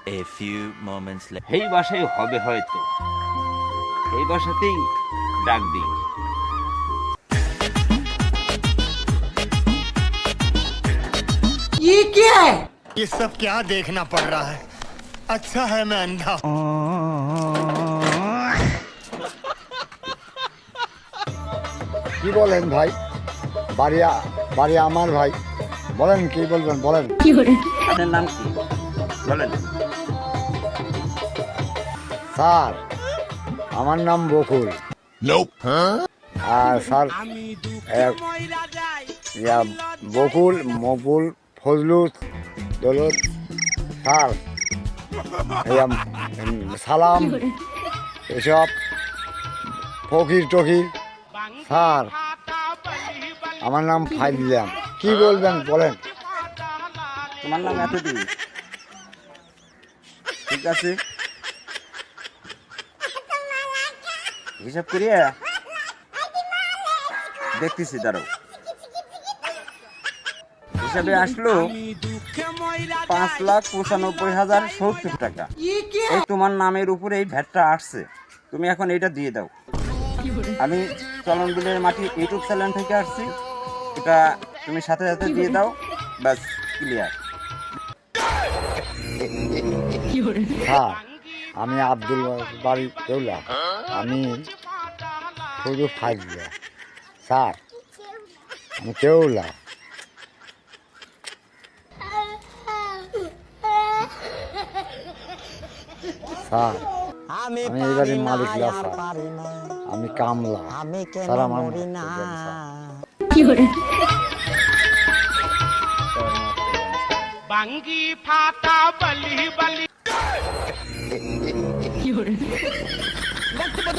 A few moments later. এই বাসায় হবে হয়তো, এই বাসাতেই ডাক দিই। ये क्या है? ये सब क्या देखना पड़ रहा है? अच्छा है मैं अंधा हूं। কি বলেন ভাই? বাড়ি আমার ভাই, বলেন কি বলবেন বলেন। আপনার নাম কি বলেন? স্যার আমার নাম বকুল। আর স্যার বকুল মকুল ফজলুল দৌলত স্যার সালাম এসব ফকির টকির স্যার আমার নাম ফাইজলাম। কি বলবেন বলেন। তোমার নাম এতদিন, ঠিক আছে, হিসাব করিয়া দেখতেছি, দাঁড়াও। হিসাবে আসলো 5,95,070 টাকা। এই তোমার নামের উপরে এই ভ্যাটটা আসছে, তুমি এখন এটা দিয়ে দাও। আমি চলন বিলের মাটি ইউটিউব চ্যানেল থেকে আসছি, এটা তুমি সাথে সাথে দিয়ে দাও, ব্যাস ক্লিয়ার। স্যার আমি আব্দুল বাড়ি কেউলা, আমি শুধু ফাইজলা স্যার, আমি কেউলা। স্যার আমি এই বাড়ির মালিক না স্যার, আমি কামলা স্যার, আমার মাফ করবেন, স্যার। बांगी फाटा बली बली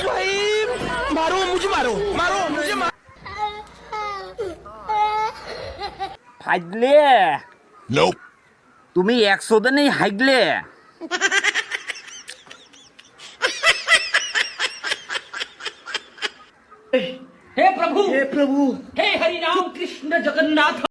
भाई मारो मुझे, मारो मारो मुझे, ফাইজলে তুমি 100 দিনেই হাইগলে। हे प्रभु हे हरि राम कृष्ण जगन्नाथ।